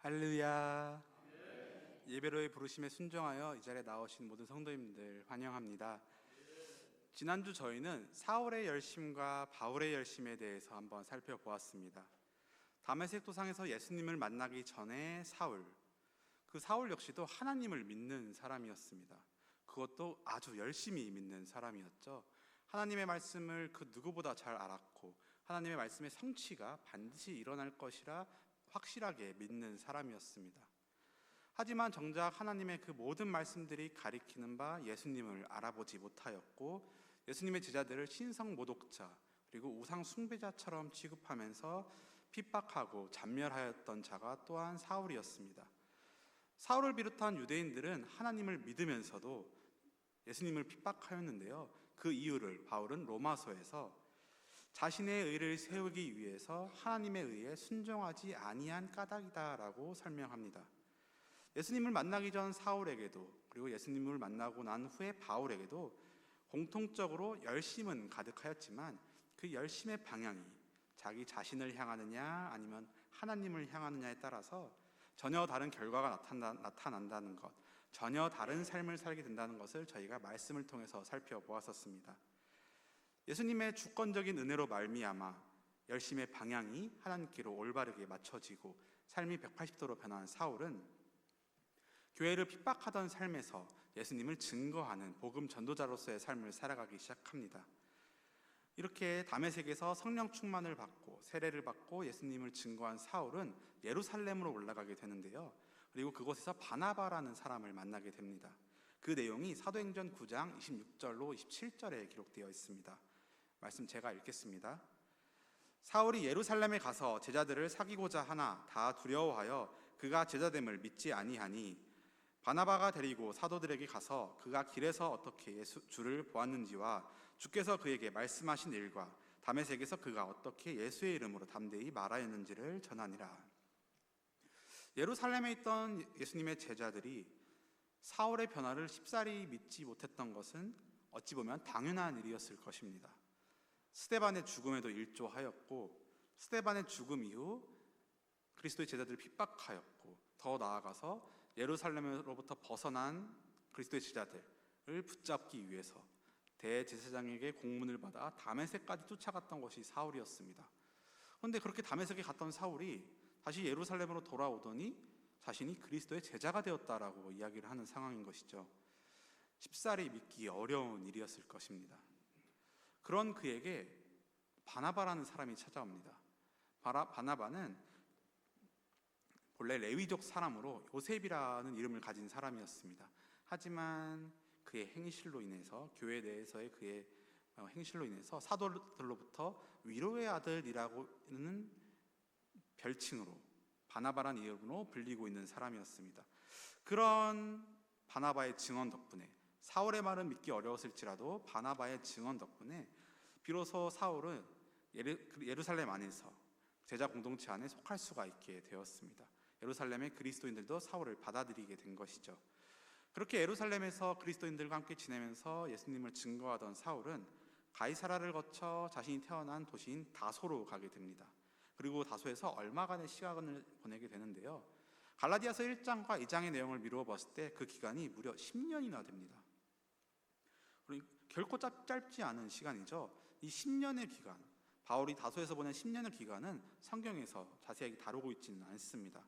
할렐루야. 예배로의 부르심에 순종하여 이 자리에 나오신 모든 성도님들 환영합니다. 지난주 저희는 사울의 열심과 바울의 열심에 대해서 한번 살펴보았습니다. 다메섹 도상에서 예수님을 만나기 전에 그 사울 역시도 하나님을 믿는 사람이었습니다. 그것도 아주 열심히 믿는 사람이었죠. 하나님의 말씀을 그 누구보다 잘 알았고 하나님의 말씀의 성취가 반드시 일어날 것이라 확실하게 믿는 사람이었습니다. 하지만 정작 하나님의 그 모든 말씀들이 가리키는 바 예수님을 알아보지 못하였고 예수님의 제자들을 신성 모독자 그리고 우상 숭배자처럼 취급하면서 핍박하고 잔멸하였던 자가 또한 사울이었습니다. 사울을 비롯한 유대인들은 하나님을 믿으면서도 예수님을 핍박하였는데요. 그 이유를 바울은 로마서에서 자신의 의를 세우기 위해서 하나님의 의에 순종하지 아니한 까닭이다라고 설명합니다. 예수님을 만나기 전 사울에게도 그리고 예수님을 만나고 난 후에 바울에게도 공통적으로 열심은 가득하였지만 그 열심의 방향이 자기 자신을 향하느냐 아니면 하나님을 향하느냐에 따라서 전혀 다른 결과가 나타난다는 것, 전혀 다른 삶을 살게 된다는 것을 저희가 말씀을 통해서 살펴보았었습니다. 예수님의 주권적인 은혜로 말미암아 열심의 방향이 하나님께로 올바르게 맞춰지고 삶이 180도로 변한 사울은 교회를 핍박하던 삶에서 예수님을 증거하는 복음 전도자로서의 삶을 살아가기 시작합니다. 이렇게 다메섹에서 성령 충만을 받고 세례를 받고 예수님을 증거한 사울은 예루살렘으로 올라가게 되는데요. 그리고 그곳에서 바나바라는 사람을 만나게 됩니다. 그 내용이 사도행전 9장 26절로 27절에 기록되어 있습니다. 말씀 제가 읽겠습니다. 사울이 예루살렘에 가서 제자들을 사귀고자 하나 다 두려워하여 그가 제자됨을 믿지 아니하니 바나바가 데리고 사도들에게 가서 그가 길에서 어떻게 주를 보았는지와 주께서 그에게 말씀하신 일과 다메섹에서 그가 어떻게 예수의 이름으로 담대히 말하였는지를 전하니라. 예루살렘에 있던 예수님의 제자들이 사울의 변화를 쉽사리 믿지 못했던 것은 어찌 보면 당연한 일이었을 것입니다. 스데반의 죽음에도 일조하였고 스데반의 죽음 이후 그리스도의 제자들을 핍박하였고 더 나아가서 예루살렘으로부터 벗어난 그리스도의 제자들을 붙잡기 위해서 대제사장에게 공문을 받아 다메섹까지 쫓아갔던 것이 사울이었습니다. 그런데 그렇게 다메섹에 갔던 사울이 다시 예루살렘으로 돌아오더니 자신이 그리스도의 제자가 되었다라고 이야기를 하는 상황인 것이죠. 쉽사리 믿기 어려운 일이었을 것입니다. 그런 그에게 바나바라는 사람이 찾아옵니다. 바나바는 본래 레위족 사람으로 요셉이라는 이름을 가진 사람이었습니다. 하지만 그의 행실로 인해서 교회 내에서의 그의 행실로 인해서 사도들로부터 위로의 아들이라고는 별칭으로 바나바라는 이름으로 불리고 있는 사람이었습니다. 그런 바나바의 증언 덕분에 사울의 말은 믿기 어려웠을지라도 바나바의 증언 덕분에 비로소 사울은 예루살렘 안에서 제자 공동체 안에 속할 수가 있게 되었습니다. 예루살렘의 그리스도인들도 사울을 받아들이게 된 것이죠. 그렇게 예루살렘에서 그리스도인들과 함께 지내면서 예수님을 증거하던 사울은 가이사라를 거쳐 자신이 태어난 도시인 다소로 가게 됩니다. 그리고 다소에서 얼마간의 시간을 보내게 되는데요. 갈라디아서 1장과 2장의 내용을 미루어 봤을 때 그 기간이 무려 10년이나 됩니다. 결코 짧지 않은 시간이죠. 이 10년의 기간, 바울이 다소에서 보낸 10년의 기간은 성경에서 자세하게 다루고 있지는 않습니다.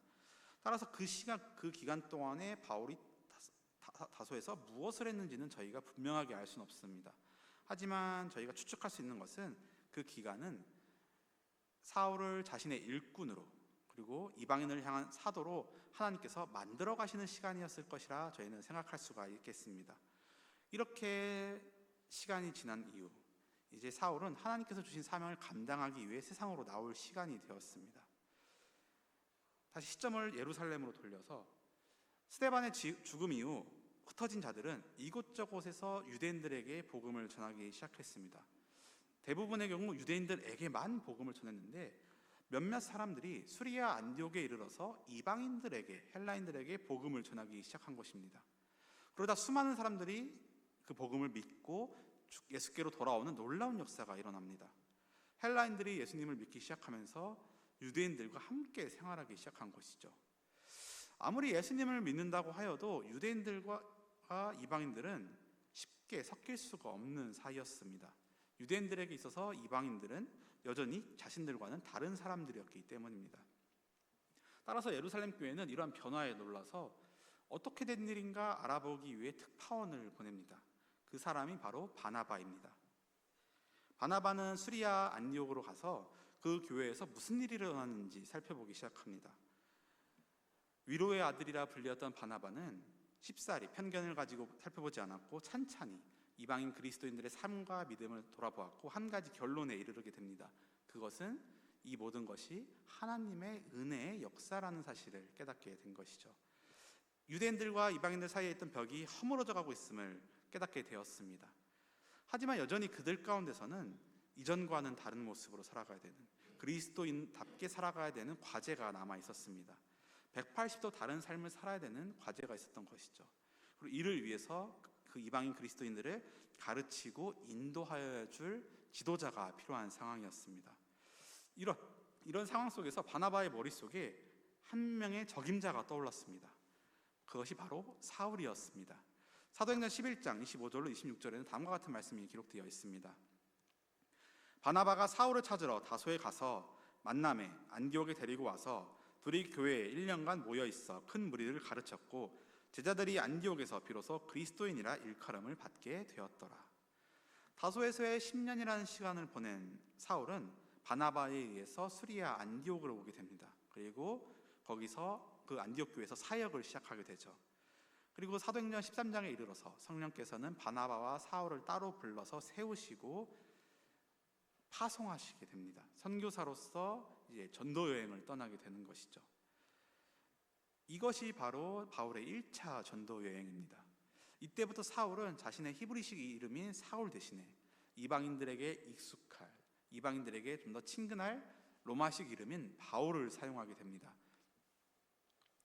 따라서 그 기간 동안에 바울이 다소에서 무엇을 했는지는 저희가 분명하게 알 수는 없습니다. 하지만 저희가 추측할 수 있는 것은 그 기간은 사울을 자신의 일꾼으로 그리고 이방인을 향한 사도로 하나님께서 만들어 가시는 시간이었을 것이라 저희는 생각할 수가 있겠습니다. 이렇게 시간이 지난 이후 이제 사울은 하나님께서 주신 사명을 감당하기 위해 세상으로 나올 시간이 되었습니다. 다시 시점을 예루살렘으로 돌려서 스데반의 죽음 이후 흩어진 자들은 이곳저곳에서 유대인들에게 복음을 전하기 시작했습니다. 대부분의 경우 유대인들에게만 복음을 전했는데 몇몇 사람들이 수리아 안디옥에 이르러서 이방인들에게 헬라인들에게 복음을 전하기 시작한 것입니다. 그러다 수많은 사람들이 그 복음을 믿고 예수께로 돌아오는 놀라운 역사가 일어납니다. 헬라인들이 예수님을 믿기 시작하면서 유대인들과 함께 생활하기 시작한 것이죠. 아무리 예수님을 믿는다고 하여도 유대인들과 이방인들은 쉽게 섞일 수가 없는 사이였습니다. 유대인들에게 있어서 이방인들은 여전히 자신들과는 다른 사람들이었기 때문입니다. 따라서 예루살렘 교회는 이러한 변화에 놀라서 어떻게 된 일인가 알아보기 위해 특파원을 보냅니다. 그 사람이 바로 바나바입니다. 바나바는 수리아 안디옥으로 가서 그 교회에서 무슨 일이 일어났는지 살펴보기 시작합니다. 위로의 아들이라 불렸던 바나바는 쉽사리 편견을 가지고 살펴보지 않았고 찬찬히 이방인 그리스도인들의 삶과 믿음을 돌아보았고 한 가지 결론에 이르게 됩니다. 그것은 이 모든 것이 하나님의 은혜의 역사라는 사실을 깨닫게 된 것이죠. 유대인들과 이방인들 사이에 있던 벽이 허물어져 가고 있음을 깨닫게 되었습니다. 하지만 여전히 그들 가운데서는 이전과는 다른 모습으로 살아가야 되는, 그리스도인답게 살아가야 되는 과제가 남아 있었습니다. 180도 다른 삶을 살아야 되는 과제가 있었던 것이죠. 그리고 이를 위해서 그 이방인 그리스도인들을 가르치고 인도하여 줄 지도자가 필요한 상황이었습니다. 이런 상황 속에서 바나바의 머릿속에 한 명의 적임자가 떠올랐습니다. 그것이 바로 사울이었습니다. 사도행전 11장 25절로 26절에는 다음과 같은 말씀이 기록되어 있습니다. 바나바가 사울을 찾으러 다소에 가서 만남에 안디옥에 데리고 와서 둘이 교회에 1년간 모여 있어 큰 무리를 가르쳤고 제자들이 안디옥에서 비로소 그리스도인이라 일컬음을 받게 되었더라. 다소에서의 10년이라는 시간을 보낸 사울은 바나바에 의해서 수리아 안디옥으로 오게 됩니다. 그리고 거기서 그 안디옥 교회에서 사역을 시작하게 되죠. 그리고 사도행전 13장에 이르러서 성령께서는 바나바와 사울을 따로 불러서 세우시고 파송하시게 됩니다. 선교사로서 이제 전도 여행을 떠나게 되는 것이죠. 이것이 바로 바울의 1차 전도 여행입니다. 이때부터 사울은 자신의 히브리식 이름인 사울 대신에 이방인들에게 익숙할, 이방인들에게 좀 더 친근할 로마식 이름인 바울을 사용하게 됩니다.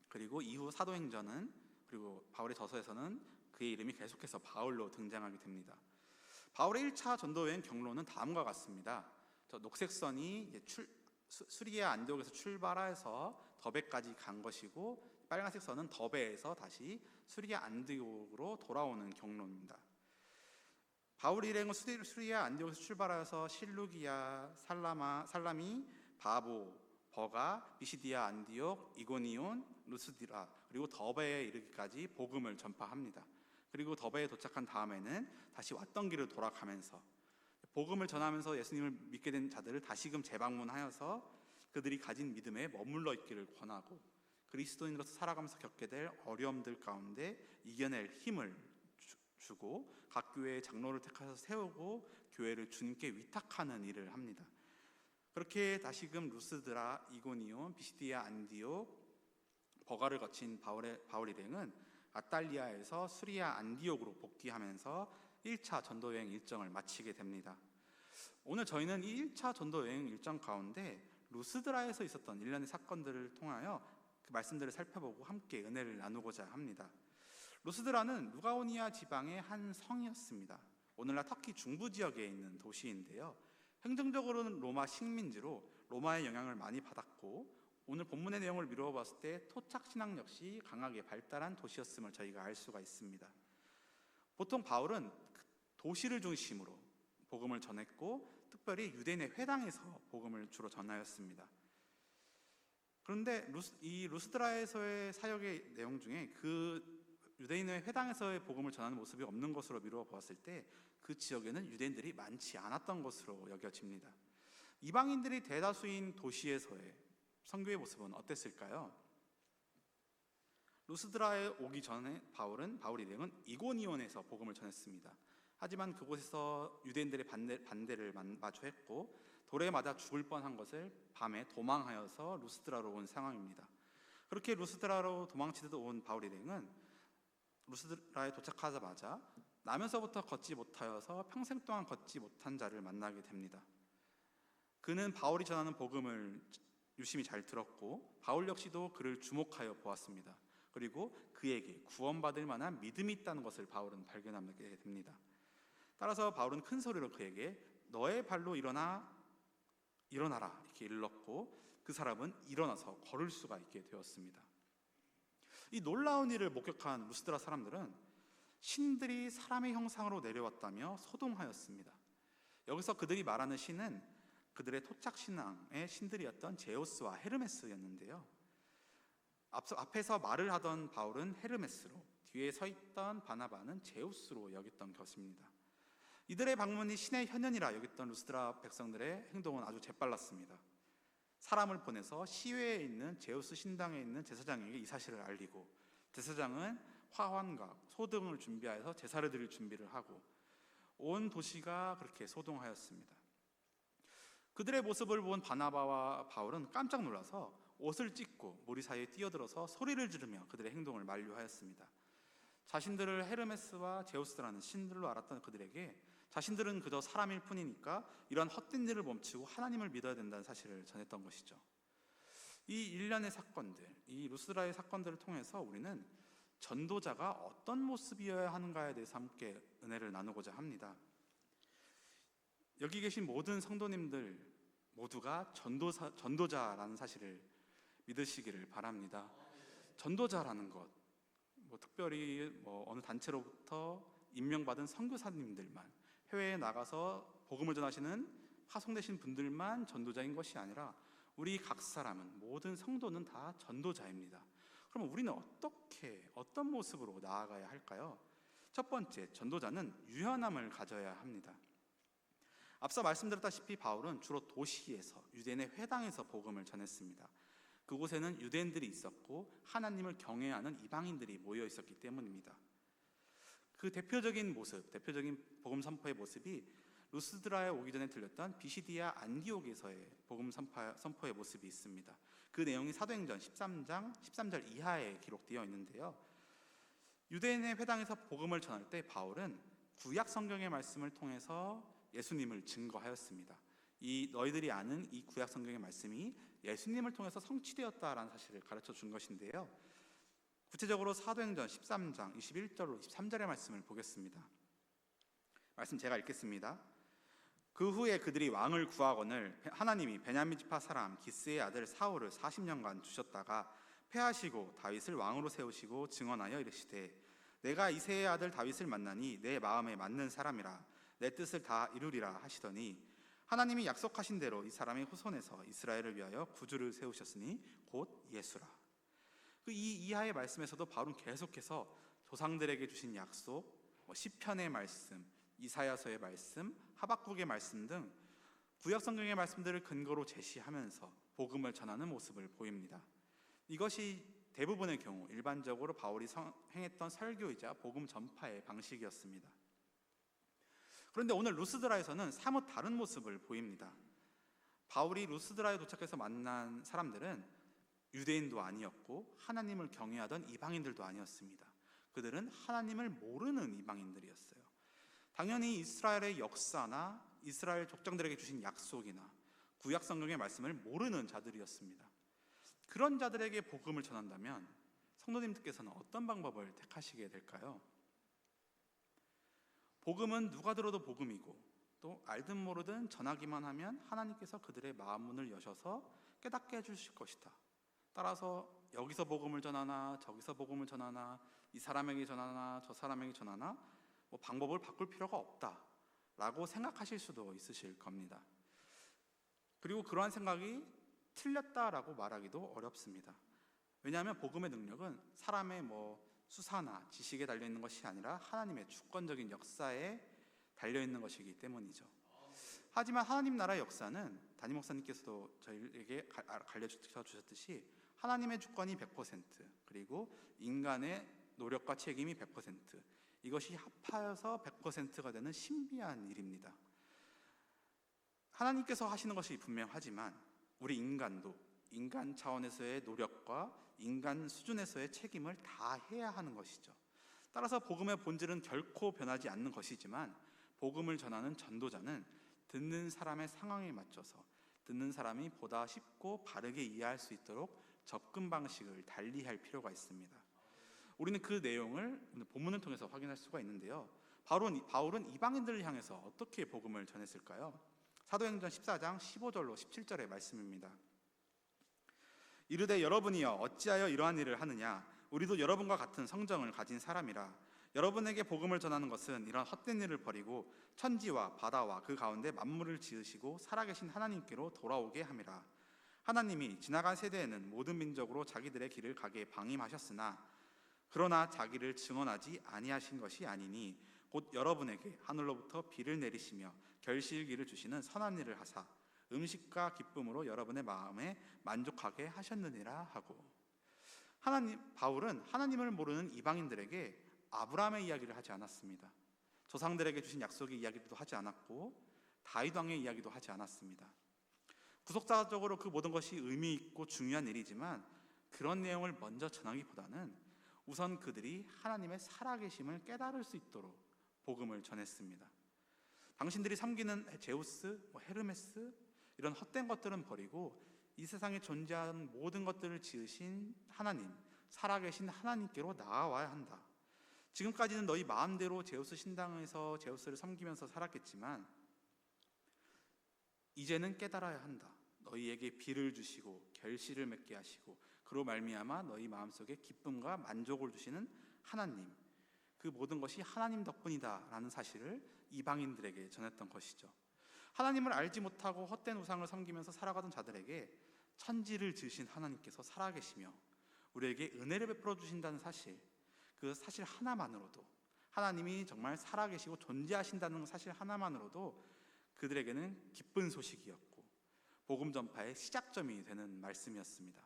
그리고 이후 사도행전은, 그리고 바울의 저서에서는 그의 이름이 계속해서 바울로 등장하게 됩니다. 바울의 1차 전도여행 경로는 다음과 같습니다. 저 녹색선이 수리아 안디옥에서 출발해서 더베까지 간 것이고, 빨간색 선은 더베에서 다시 수리아 안디옥으로 돌아오는 경로입니다. 바울 일행은 수리아 안디옥에서 출발해서 실루기아, 살라미, 바보, 버가, 비시디아 안디옥, 이고니온, 루스드라, 그리고 더베에 이르기까지 복음을 전파합니다. 그리고 더베에 도착한 다음에는 다시 왔던 길을 돌아가면서 복음을 전하면서 예수님을 믿게 된 자들을 다시금 재방문하여서 그들이 가진 믿음에 머물러 있기를 권하고, 그리스도인으로서 살아가면서 겪게 될 어려움들 가운데 이겨낼 힘을 주고, 각 교회의 장로를 택해서 세우고 교회를 주님께 위탁하는 일을 합니다. 그렇게 다시금 루스드라, 이고니온, 비시디아 안디옥, 버가를 거친 바울 일행은 아탈리아에서 수리아 안디옥으로 복귀하면서 1차 전도여행 일정을 마치게 됩니다. 오늘 저희는 이 1차 전도여행 일정 가운데 루스드라에서 있었던 일련의 사건들을 통하여 그 말씀들을 살펴보고 함께 은혜를 나누고자 합니다. 루스드라는 루가오니아 지방의 한 성이었습니다. 오늘날 터키 중부 지역에 있는 도시인데요. 행정적으로는 로마 식민지로 로마의 영향을 많이 받았고, 오늘 본문의 내용을 미루어 봤을 때 토착 신앙 역시 강하게 발달한 도시였음을 저희가 알 수가 있습니다. 보통 바울은 도시를 중심으로 복음을 전했고, 특별히 유대인의 회당에서 복음을 주로 전하였습니다. 그런데 이 루스드라에서의 사역의 내용 중에 그 유대인의 회당에서의 복음을 전하는 모습이 없는 것으로 미루어 보았을 때 그 지역에는 유대인들이 많지 않았던 것으로 여겨집니다. 이방인들이 대다수인 도시에서의 선교의 모습은 어땠을까요? 루스드라에 오기 전에 바울 일행은 이고니온에서 복음을 전했습니다. 하지만 그곳에서 유대인들의 반대를 마주했고 돌에 맞아 죽을 뻔한 것을 밤에 도망하여서 루스드라로 온 상황입니다. 그렇게 루스드라로 도망치듯 온 바울 일행은 루스드라에 도착하자마자 나면서부터 걷지 못하여서 평생 동안 걷지 못한 자를 만나게 됩니다. 그는 바울이 전하는 복음을 유심히 잘 들었고 바울 역시도 그를 주목하여 보았습니다. 그리고 그에게 구원받을 만한 믿음이 있다는 것을 바울은 발견하게 됩니다. 따라서 바울은 큰 소리로 그에게 너의 발로 일어나라 이렇게 일렀고, 그 사람은 일어나서 걸을 수가 있게 되었습니다. 이 놀라운 일을 목격한 루스드라 사람들은 신들이 사람의 형상으로 내려왔다며 소동하였습니다. 여기서 그들이 말하는 신은 그들의 토착 신앙의 신들이었던 제우스와 헤르메스였는데요. 앞에서 말을 하던 바울은 헤르메스로, 뒤에 서 있던 바나바는 제우스로 여겼던 것입니다. 이들의 방문이 신의 현현이라 여겼던 루스드라 백성들의 행동은 아주 재빨랐습니다. 사람을 보내서 시외에 있는 제우스 신당에 있는 제사장에게 이 사실을 알리고, 제사장은 화환과 소 등을 준비하여서 제사를 드릴 준비를 하고, 온 도시가 그렇게 소동하였습니다. 그들의 모습을 본 바나바와 바울은 깜짝 놀라서 옷을 찢고 무리 사이에 뛰어들어서 소리를 지르며 그들의 행동을 만류하였습니다. 자신들을 헤르메스와 제우스라는 신들로 알았던 그들에게 자신들은 그저 사람일 뿐이니까 이런 헛된 일을 멈추고 하나님을 믿어야 된다는 사실을 전했던 것이죠. 이 일련의 사건들, 이 루스드라의 사건들을 통해서 우리는 전도자가 어떤 모습이어야 하는가에 대해서 함께 은혜를 나누고자 합니다. 여기 계신 모든 성도님들 모두가 전도자라는 사실을 믿으시기를 바랍니다. 전도자라는 것, 특별히 어느 단체로부터 임명받은 선교사님들만, 해외에 나가서 복음을 전하시는 파송되신 분들만 전도자인 것이 아니라 우리 각 사람은, 모든 성도는 다 전도자입니다. 그럼 우리는 어떤 모습으로 나아가야 할까요? 첫 번째, 전도자는 유연함을 가져야 합니다. 앞서 말씀드렸다시피 바울은 주로 도시에서, 유대인의 회당에서 복음을 전했습니다. 그곳에는 유대인들이 있었고 하나님을 경외하는 이방인들이 모여 있었기 때문입니다. 그 대표적인 복음 선포의 모습이 루스드라에 오기 전에 들렸던 비시디아 안디옥에서의 복음 선포의 모습이 있습니다. 그 내용이 사도행전 13장 13절 이하에 기록되어 있는데요. 유대인의 회당에서 복음을 전할 때 바울은 구약 성경의 말씀을 통해서 예수님을 증거하였습니다. 이 너희들이 아는 이 구약 성경의 말씀이 예수님을 통해서 성취되었다라는 사실을 가르쳐 준 것인데요. 구체적으로 사도행전 13장 21절로 23절의 말씀을 보겠습니다. 말씀 제가 읽겠습니다. 그 후에 그들이 왕을 구하거늘 하나님이 베냐민 지파 사람 기스의 아들 사울을 40년간 주셨다가 패하시고 다윗을 왕으로 세우시고 증언하여 이르시되 내가 이새의 아들 다윗을 만나니 내 마음에 맞는 사람이라 내 뜻을 다 이루리라 하시더니 하나님이 약속하신 대로 이 사람의 후손에서 이스라엘을 위하여 구주를 세우셨으니 곧 예수라. 이 이하의 말씀에서도 바울은 계속해서 조상들에게 주신 약속, 시편의 말씀, 이사야서의 말씀, 하박국의 말씀 등 구약 성경의 말씀들을 근거로 제시하면서 복음을 전하는 모습을 보입니다. 이것이 대부분의 경우 일반적으로 바울이 행했던 설교이자 복음 전파의 방식이었습니다. 그런데 오늘 루스드라에서는 사뭇 다른 모습을 보입니다. 바울이 루스드라에 도착해서 만난 사람들은 유대인도 아니었고 하나님을 경외하던 이방인들도 아니었습니다. 그들은 하나님을 모르는 이방인들이었어요. 당연히 이스라엘의 역사나 이스라엘 족장들에게 주신 약속이나 구약 성경의 말씀을 모르는 자들이었습니다. 그런 자들에게 복음을 전한다면 성도님들께서는 어떤 방법을 택하시게 될까요? 복음은 누가 들어도 복음이고 또 알든 모르든 전하기만 하면 하나님께서 그들의 마음 문을 여셔서 깨닫게 해주실 것이다. 따라서 여기서 복음을 전하나 저기서 복음을 전하나 이 사람에게 전하나 저 사람에게 전하나 방법을 바꿀 필요가 없다라고 생각하실 수도 있으실 겁니다. 그리고 그러한 생각이 틀렸다라고 말하기도 어렵습니다. 왜냐하면 복음의 능력은 사람의 수사나 지식에 달려있는 것이 아니라 하나님의 주권적인 역사에 달려있는 것이기 때문이죠. 하지만 하나님 나라의 역사는 담임 목사님께서도 저희에게 알려주셔 주셨듯이 하나님의 주권이 100% 그리고 인간의 노력과 책임이 100% 이것이 합하여서 100%가 되는 신비한 일입니다. 하나님께서 하시는 것이 분명하지만 우리 인간도 인간 차원에서의 노력과 인간 수준에서의 책임을 다 해야 하는 것이죠. 따라서 복음의 본질은 결코 변하지 않는 것이지만 복음을 전하는 전도자는 듣는 사람의 상황에 맞춰서 듣는 사람이 보다 쉽고 바르게 이해할 수 있도록 접근 방식을 달리할 필요가 있습니다. 우리는 그 내용을 본문을 통해서 확인할 수가 있는데요. 바울은 이방인들을 향해서 어떻게 복음을 전했을까요? 사도행전 14장 15절로 17절의 말씀입니다. 이르되 여러분이여 어찌하여 이러한 일을 하느냐 우리도 여러분과 같은 성정을 가진 사람이라 여러분에게 복음을 전하는 것은 이런 헛된 일을 버리고 천지와 바다와 그 가운데 만물을 지으시고 살아계신 하나님께로 돌아오게 함이라. 하나님이 지나간 세대에는 모든 민족으로 자기들의 길을 가게 방임하셨으나 그러나 자기를 증언하지 아니하신 것이 아니니 곧 여러분에게 하늘로부터 비를 내리시며 결실기를 주시는 선한 일을 하사 음식과 기쁨으로 여러분의 마음에 만족하게 하셨느니라 하고, 바울은 하나님을 모르는 이방인들에게 아브라함의 이야기를 하지 않았습니다. 조상들에게 주신 약속의 이야기도 하지 않았고 다윗 왕의 이야기도 하지 않았습니다. 구속사적으로 그 모든 것이 의미 있고 중요한 일이지만 그런 내용을 먼저 전하기보다는 우선 그들이 하나님의 살아계심을 깨달을 수 있도록 복음을 전했습니다. 당신들이 섬기는 제우스, 헤르메스 이런 헛된 것들은 버리고 이 세상에 존재하는 모든 것들을 지으신 하나님, 살아계신 하나님께로 나아와야 한다. 지금까지는 너희 마음대로 제우스 신당에서 제우스를 섬기면서 살았겠지만 이제는 깨달아야 한다. 너희에게 비를 주시고 결실을 맺게 하시고 그로 말미암아 너희 마음속에 기쁨과 만족을 주시는 하나님, 그 모든 것이 하나님 덕분이다 라는 사실을 이방인들에게 전했던 것이죠. 하나님을 알지 못하고 헛된 우상을 섬기면서 살아가던 자들에게 천지를 지으신 하나님께서 살아계시며 우리에게 은혜를 베풀어 주신다는 사실, 그 사실 하나만으로도, 하나님이 정말 살아계시고 존재하신다는 사실 하나만으로도 그들에게는 기쁜 소식이었고 복음 전파의 시작점이 되는 말씀이었습니다.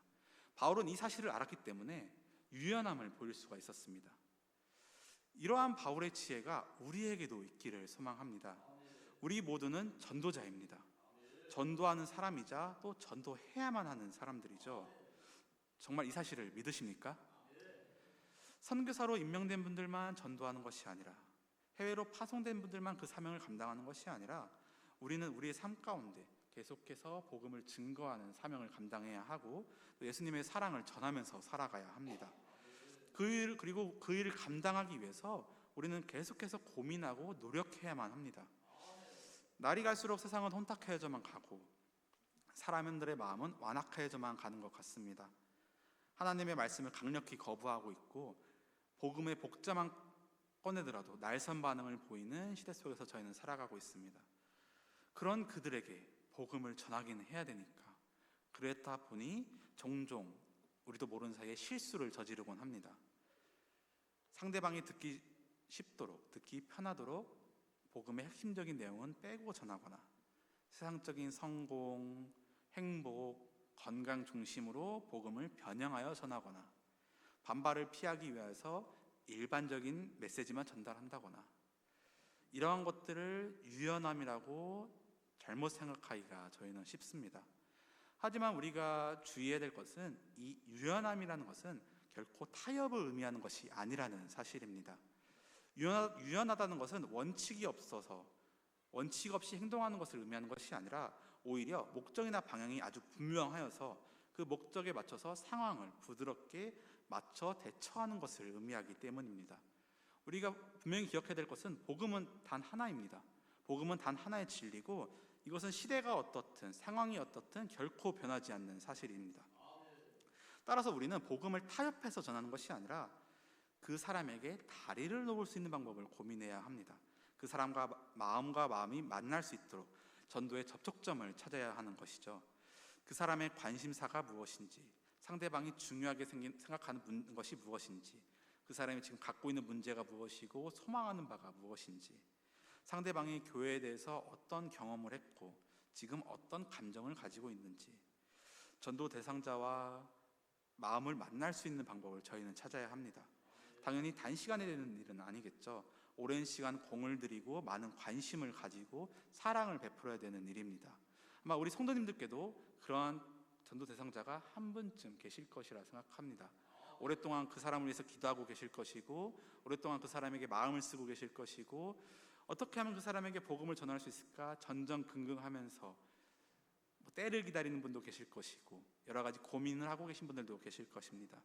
바울은 이 사실을 알았기 때문에 유연함을 보일 수가 있었습니다. 이러한 바울의 지혜가 우리에게도 있기를 소망합니다. 우리 모두는 전도자입니다. 전도하는 사람이자 또 전도해야만 하는 사람들이죠. 정말 이 사실을 믿으십니까? 선교사로 임명된 분들만 전도하는 것이 아니라, 해외로 파송된 분들만 그 사명을 감당하는 것이 아니라 우리는 우리의 삶 가운데 계속해서 복음을 증거하는 사명을 감당해야 하고 또 예수님의 사랑을 전하면서 살아가야 합니다. 그리고 그 일을 감당하기 위해서 우리는 계속해서 고민하고 노력해야만 합니다. 날이 갈수록 세상은 혼탁해져만 가고 사람들의 마음은 완악해져만 가는 것 같습니다. 하나님의 말씀을 강력히 거부하고 있고 복음의 복자만 꺼내더라도 날선 반응을 보이는 시대 속에서 저희는 살아가고 있습니다. 그런 그들에게 복음을 전하기는 해야 되니까 그랬다 보니 종종 우리도 모르는 사이에 실수를 저지르곤 합니다. 상대방이 듣기 쉽도록, 듣기 편하도록 복음의 핵심적인 내용은 빼고 전하거나 세상적인 성공, 행복, 건강 중심으로 복음을 변형하여 전하거나 반발을 피하기 위해서 일반적인 메시지만 전달한다거나 이러한 것들을 유연함이라고 잘못 생각하기가 저희는 쉽습니다. 하지만 우리가 주의해야 될 것은 이 유연함이라는 것은 결코 타협을 의미하는 것이 아니라는 사실입니다. 유연하다는 것은 원칙이 없어서 원칙 없이 행동하는 것을 의미하는 것이 아니라 오히려 목적이나 방향이 아주 분명하여서 그 목적에 맞춰서 상황을 부드럽게 맞춰 대처하는 것을 의미하기 때문입니다. 우리가 분명히 기억해야 될 것은 복음은 단 하나입니다. 복음은 단 하나의 진리고 이것은 시대가 어떻든 상황이 어떻든 결코 변하지 않는 사실입니다. 따라서 우리는 복음을 타협해서 전하는 것이 아니라 그 사람에게 다리를 놓을 수 있는 방법을 고민해야 합니다. 그 사람과 마음과 마음이 만날 수 있도록 전도의 접촉점을 찾아야 하는 것이죠. 그 사람의 관심사가 무엇인지, 상대방이 중요하게 생각하는 것이 무엇인지, 그 사람이 지금 갖고 있는 문제가 무엇이고 소망하는 바가 무엇인지, 상대방이 교회에 대해서 어떤 경험을 했고 지금 어떤 감정을 가지고 있는지, 전도 대상자와 마음을 만날 수 있는 방법을 저희는 찾아야 합니다. 당연히 단시간에 되는 일은 아니겠죠. 오랜 시간 공을 들이고 많은 관심을 가지고 사랑을 베풀어야 되는 일입니다. 아마 우리 성도님들께도 그러한 전도 대상자가 한 분쯤 계실 것이라 생각합니다. 오랫동안 그 사람을 위해서 기도하고 계실 것이고 오랫동안 그 사람에게 마음을 쓰고 계실 것이고 어떻게 하면 그 사람에게 복음을 전할 수 있을까 전전긍긍하면서 때를 기다리는 분도 계실 것이고 여러 가지 고민을 하고 계신 분들도 계실 것입니다.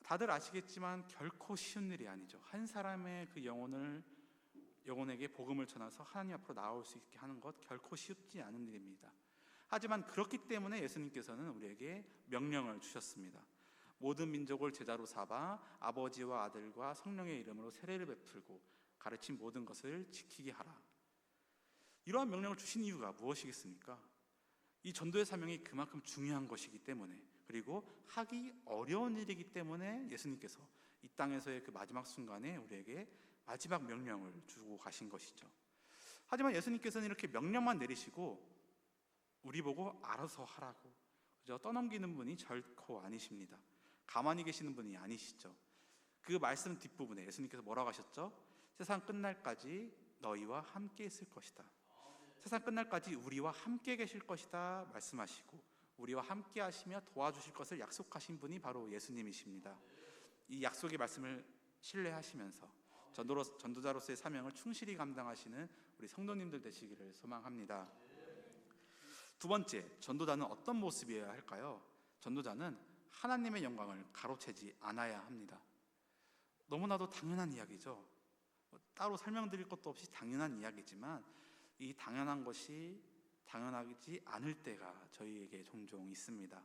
다들 아시겠지만 결코 쉬운 일이 아니죠. 한 사람의 그 영혼에게 복음을 전해서 하나님 앞으로 나올 수 있게 하는 것 결코 쉽지 않은 일입니다. 하지만 그렇기 때문에 예수님께서는 우리에게 명령을 주셨습니다. 모든 민족을 제자로 삼아 아버지와 아들과 성령의 이름으로 세례를 베풀고 가르친 모든 것을 지키게 하라. 이러한 명령을 주신 이유가 무엇이겠습니까? 이 전도의 사명이 그만큼 중요한 것이기 때문에, 그리고 하기 어려운 일이기 때문에 예수님께서 이 땅에서의 그 마지막 순간에 우리에게 마지막 명령을 주고 가신 것이죠. 하지만 예수님께서는 이렇게 명령만 내리시고 우리 보고 알아서 하라고 그저 떠넘기는 분이 결코 아니십니다. 가만히 계시는 분이 아니시죠. 그 말씀 뒷부분에 예수님께서 뭐라고 하셨죠? 세상 끝날까지 너희와 함께 있을 것이다. 세상 끝날까지 우리와 함께 계실 것이다 말씀하시고, 우리와 함께 하시며 도와주실 것을 약속하신 분이 바로 예수님이십니다. 이 약속의 말씀을 신뢰하시면서 전도자로서의 사명을 충실히 감당하시는 우리 성도님들 되시기를 소망합니다. 두 번째, 전도자는 어떤 모습이어야 할까요? 전도자는 하나님의 영광을 가로채지 않아야 합니다. 너무나도 당연한 이야기죠. 따로 설명드릴 것도 없이 당연한 이야기지만, 이 당연한 것이 당연하지 않을 때가 저희에게 종종 있습니다.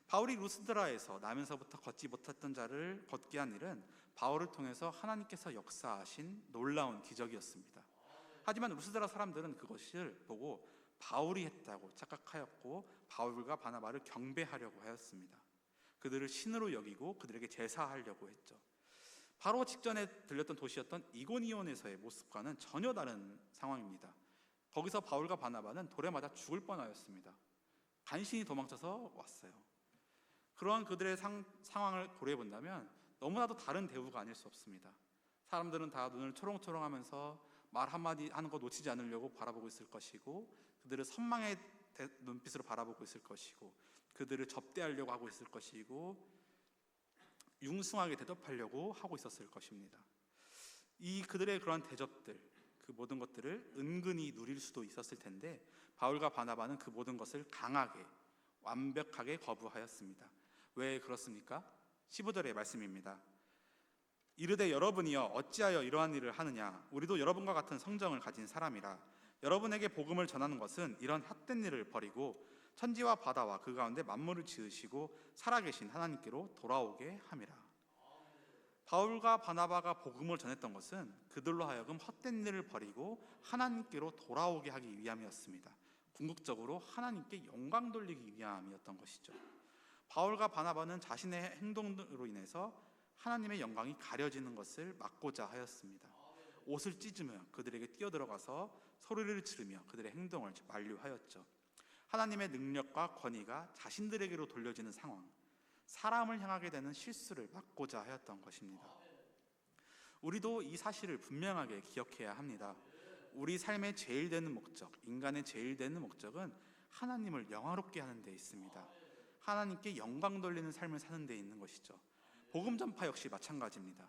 바울이 루스드라에서 나면서부터 걷지 못했던 자를 걷게 한 일은 바울을 통해서 하나님께서 역사하신 놀라운 기적이었습니다. 하지만 루스드라 사람들은 그것을 보고 바울이 했다고 착각하였고 바울과 바나바를 경배하려고 하였습니다. 그들을 신으로 여기고 그들에게 제사하려고 했죠. 바로 직전에 들렸던 도시였던 이고니온에서의 모습과는 전혀 다른 상황입니다. 거기서 바울과 바나바는 돌에 맞아 죽을 뻔하였습니다. 간신히 도망쳐서 왔어요. 그러한 그들의 상황을 고려해 본다면 너무나도 다른 대우가 아닐 수 없습니다. 사람들은 다 눈을 초롱초롱하면서 말 한마디 하는 거 놓치지 않으려고 바라보고 있을 것이고, 그들을 선망의 눈빛으로 바라보고 있을 것이고, 그들을 접대하려고 하고 있을 것이고, 융숭하게 대접하려고 하고 있었을 것입니다. 이 그들의 그러한 대접들, 그 모든 것들을 은근히 누릴 수도 있었을 텐데, 바울과 바나바는 그 모든 것을 강하게 완벽하게 거부하였습니다. 왜 그렇습니까? 15절의 말씀입니다. 이르되 여러분이여 어찌하여 이러한 일을 하느냐? 우리도 여러분과 같은 성정을 가진 사람이라. 여러분에게 복음을 전하는 것은 이런 헛된 일을 버리고 천지와 바다와 그 가운데 만물을 지으시고 살아계신 하나님께로 돌아오게 함이라. 바울과 바나바가 복음을 전했던 것은 그들로 하여금 헛된 일을 버리고 하나님께로 돌아오게 하기 위함이었습니다. 궁극적으로 하나님께 영광 돌리기 위함이었던 것이죠. 바울과 바나바는 자신의 행동으로 인해서 하나님의 영광이 가려지는 것을 막고자 하였습니다. 옷을 찢으며 그들에게 뛰어들어가서 소리를 지르며 그들의 행동을 만류하였죠. 하나님의 능력과 권위가 자신들에게로 돌려지는 상황, 사람을 향하게 되는 실수를 막고자 하였던 것입니다. 우리도 이 사실을 분명하게 기억해야 합니다. 우리 삶의 제일 되는 목적, 인간의 제일 되는 목적은 하나님을 영화롭게 하는 데 있습니다. 하나님께 영광 돌리는 삶을 사는 데 있는 것이죠. 복음 전파 역시 마찬가지입니다.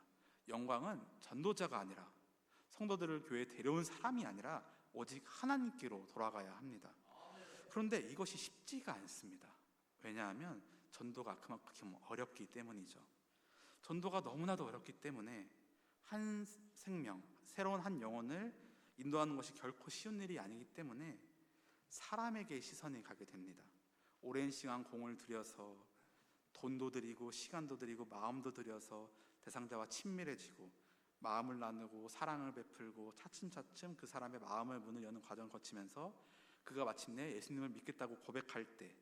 영광은 전도자가 아니라, 성도들을 교회에 데려온 사람이 아니라 오직 하나님께로 돌아가야 합니다. 그런데 이것이 쉽지가 않습니다. 왜냐하면 전도가 그만큼 어렵기 때문이죠. 전도가 너무나도 어렵기 때문에 한 생명, 새로운 한 영혼을 인도하는 것이 결코 쉬운 일이 아니기 때문에 사람에게 시선이 가게 됩니다. 오랜 시간 공을 들여서 돈도 들이고 시간도 들이고 마음도 들여서 대상자와 친밀해지고 마음을 나누고 사랑을 베풀고 차츰차츰 그 사람의 마음을 문을 여는 과정을 거치면서 그가 마침내 예수님을 믿겠다고 고백할 때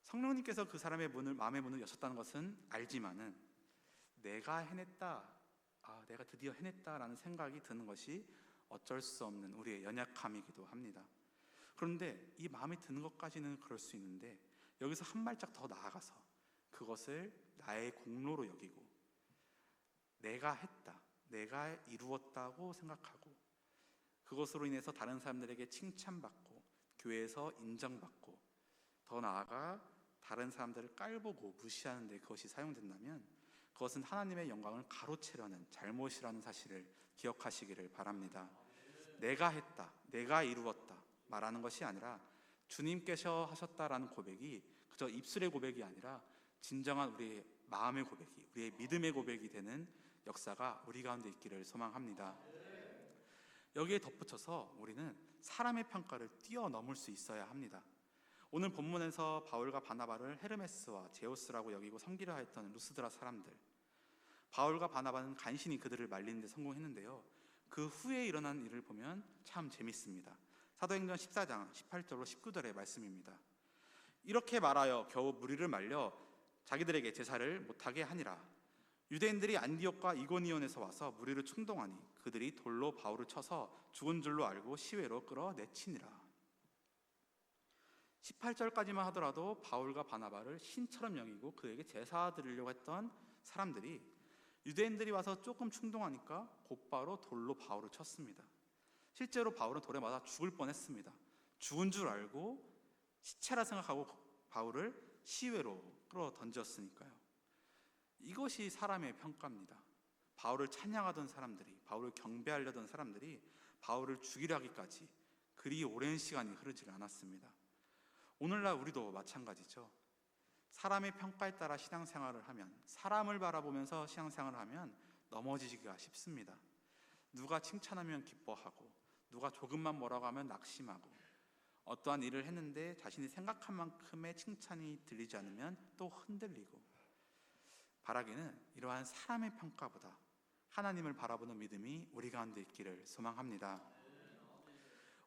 성령님께서 그 사람의 마음의 문을 여셨다는 것은 알지만은 내가 해냈다, 내가 드디어 해냈다라는 생각이 드는 것이 어쩔 수 없는 우리의 연약함이기도 합니다. 그런데 이 마음이 드는 것까지는 그럴 수 있는데, 여기서 한 발짝 더 나아가서 그것을 나의 공로로 여기고 내가 했다, 내가 이루었다고 생각하고 그것으로 인해서 다른 사람들에게 칭찬받고 교회에서 인정받고 더 나아가 다른 사람들을 깔보고 무시하는 데 그것이 사용된다면 그것은 하나님의 영광을 가로채려는 잘못이라는 사실을 기억하시기를 바랍니다. 내가 했다, 내가 이루었다 말하는 것이 아니라 주님께서 하셨다라는 고백이 그저 입술의 고백이 아니라 진정한 우리의 마음의 고백이, 우리의 믿음의 고백이 되는 역사가 우리 가운데 있기를 소망합니다. 여기에 덧붙여서 우리는 사람의 평가를 뛰어넘을 수 있어야 합니다. 오늘 본문에서 바울과 바나바를 헤르메스와 제우스라고 여기고 섬기려 했던 루스드라 사람들, 바울과 바나바는 간신히 그들을 말리는 데 성공했는데요, 그 후에 일어난 일을 보면 참 재밌습니다. 사도행전 14장 18절로 19절의 말씀입니다. 이렇게 말하여 겨우 무리를 말려 자기들에게 제사를 못하게 하니라. 유대인들이 안디옥과 이고니온에서 와서 무리를 충동하니 그들이 돌로 바울을 쳐서 죽은 줄로 알고 시외로 끌어내치니라. 18절까지만 하더라도 바울과 바나바를 신처럼 여기고 그에게 제사 드리려고 했던 사람들이 유대인들이 와서 조금 충동하니까 곧바로 돌로 바울을 쳤습니다. 실제로 바울은 돌에 맞아 죽을 뻔했습니다. 죽은 줄 알고 시체라 생각하고 바울을 시외로 끌어 던졌으니까요. 이것이 사람의 평가입니다. 바울을 찬양하던 사람들이, 바울을 경배하려던 사람들이 바울을 죽이려 하기까지 그리 오랜 시간이 흐르지 않았습니다. 오늘날 우리도 마찬가지죠. 사람의 평가에 따라 신앙생활을 하면, 사람을 바라보면서 신앙생활을 하면 넘어지기가 쉽습니다. 누가 칭찬하면 기뻐하고, 누가 조금만 뭐라고 하면 낙심하고, 어떠한 일을 했는데 자신이 생각한 만큼의 칭찬이 들리지 않으면 또 흔들리고, 바라기는 이러한 사람의 평가보다 하나님을 바라보는 믿음이 우리 가운데 있기를 소망합니다.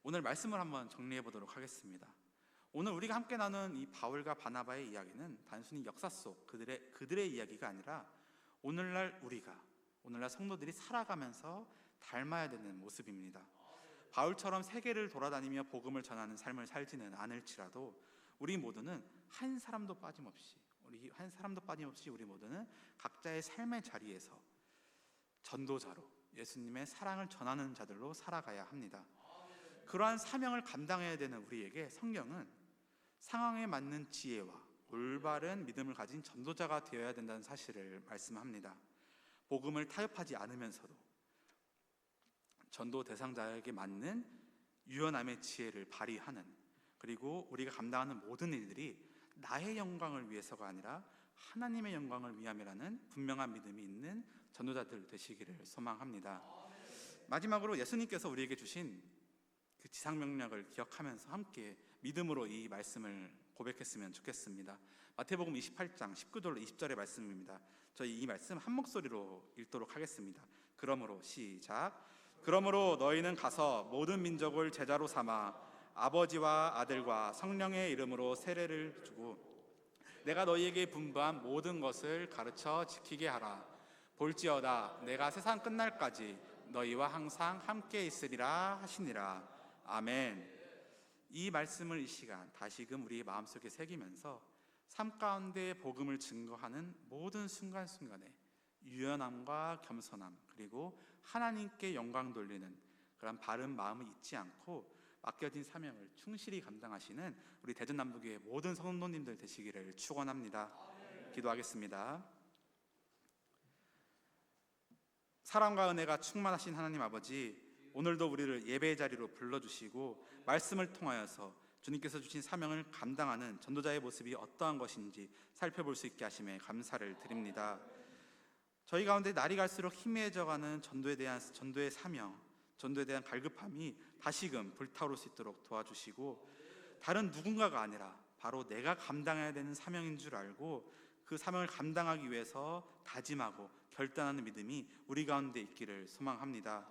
오늘 말씀을 한번 정리해 보도록 하겠습니다. 오늘 우리가 함께 나눈 이 바울과 바나바의 이야기는 단순히 역사 속 그들의 이야기가 아니라 오늘날 성도들이 살아가면서 닮아야 되는 모습입니다. 바울처럼 세계를 돌아다니며 복음을 전하는 삶을 살지는 않을지라도 우리 모두는 한 사람도 빠짐없이 우리 모두는 각자의 삶의 자리에서 전도자로 예수님의 사랑을 전하는 자들로 살아가야 합니다. 그러한 사명을 감당해야 되는 우리에게 성경은 상황에 맞는 지혜와 올바른 믿음을 가진 전도자가 되어야 된다는 사실을 말씀합니다. 복음을 타협하지 않으면서도 전도 대상자에게 맞는 유연함의 지혜를 발휘하는, 그리고 우리가 감당하는 모든 일들이 나의 영광을 위해서가 아니라 하나님의 영광을 위함이라는 분명한 믿음이 있는 전도자들 되시기를 소망합니다. 마지막으로 예수님께서 우리에게 주신 그 지상명령을 기억하면서 함께 믿음으로 이 말씀을 고백했으면 좋겠습니다. 마태복음 28장 19절로 20절의 말씀입니다. 저희 이 말씀 한 목소리로 읽도록 하겠습니다. 그러므로 시작. 그러므로 너희는 가서 모든 민족을 제자로 삼아 아버지와 아들과 성령의 이름으로 세례를 주고 내가 너희에게 분부한 모든 것을 가르쳐 지키게 하라. 볼지어다 내가 세상 끝날까지 너희와 항상 함께 있으리라 하시니라. 아멘. 이 말씀을 이 시간 다시금 우리의 마음속에 새기면서 삶 가운데 복음을 증거하는 모든 순간순간에 유연함과 겸손함, 그리고 하나님께 영광 돌리는 그런 바른 마음을 잊지 않고 맡겨진 사명을 충실히 감당하시는 우리 대전남북의 모든 성도님들 되시기를 축원합니다. 기도하겠습니다. 사랑과 은혜가 충만하신 하나님 아버지, 오늘도 우리를 예배의 자리로 불러주시고 말씀을 통하여서 주님께서 주신 사명을 감당하는 전도자의 모습이 어떠한 것인지 살펴볼 수 있게 하심에 감사를 드립니다. 저희 가운데 날이 갈수록 희미해져가는 전도의 사명, 전도에 대한 갈급함이 다시금 불타오를 수 있도록 도와주시고, 다른 누군가가 아니라 바로 내가 감당해야 되는 사명인 줄 알고 그 사명을 감당하기 위해서 다짐하고 결단하는 믿음이 우리 가운데 있기를 소망합니다.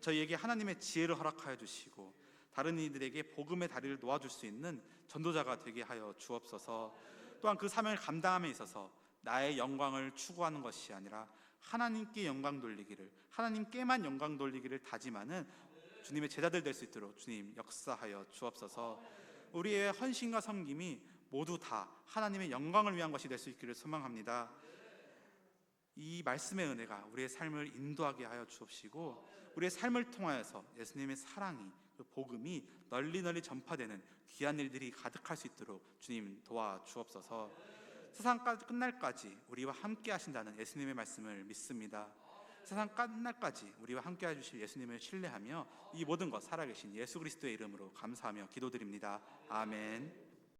저희에게 하나님의 지혜를 허락하여 주시고 다른 이들에게 복음의 다리를 놓아줄 수 있는 전도자가 되게 하여 주옵소서. 또한 그 사명을 감당함에 있어서 나의 영광을 추구하는 것이 아니라 하나님께 영광 돌리기를, 하나님께만 영광 돌리기를 다짐하는 주님의 제자들 될 수 있도록 주님 역사하여 주옵소서. 우리의 헌신과 섬김이 모두 다 하나님의 영광을 위한 것이 될 수 있기를 소망합니다. 이 말씀의 은혜가 우리의 삶을 인도하게 하여 주옵시고 우리의 삶을 통하여서 예수님의 사랑이, 그 복음이 널리 전파되는 귀한 일들이 가득할 수 있도록 주님 도와주옵소서. 세상까지 끝날까지 우리와 함께 하신다는 예수님의 말씀을 믿습니다. 세상 끝날까지 우리와 함께 해주실 예수님을 신뢰하며 이 모든 것 살아계신 예수 그리스도의 이름으로 감사하며 기도드립니다. 아멘.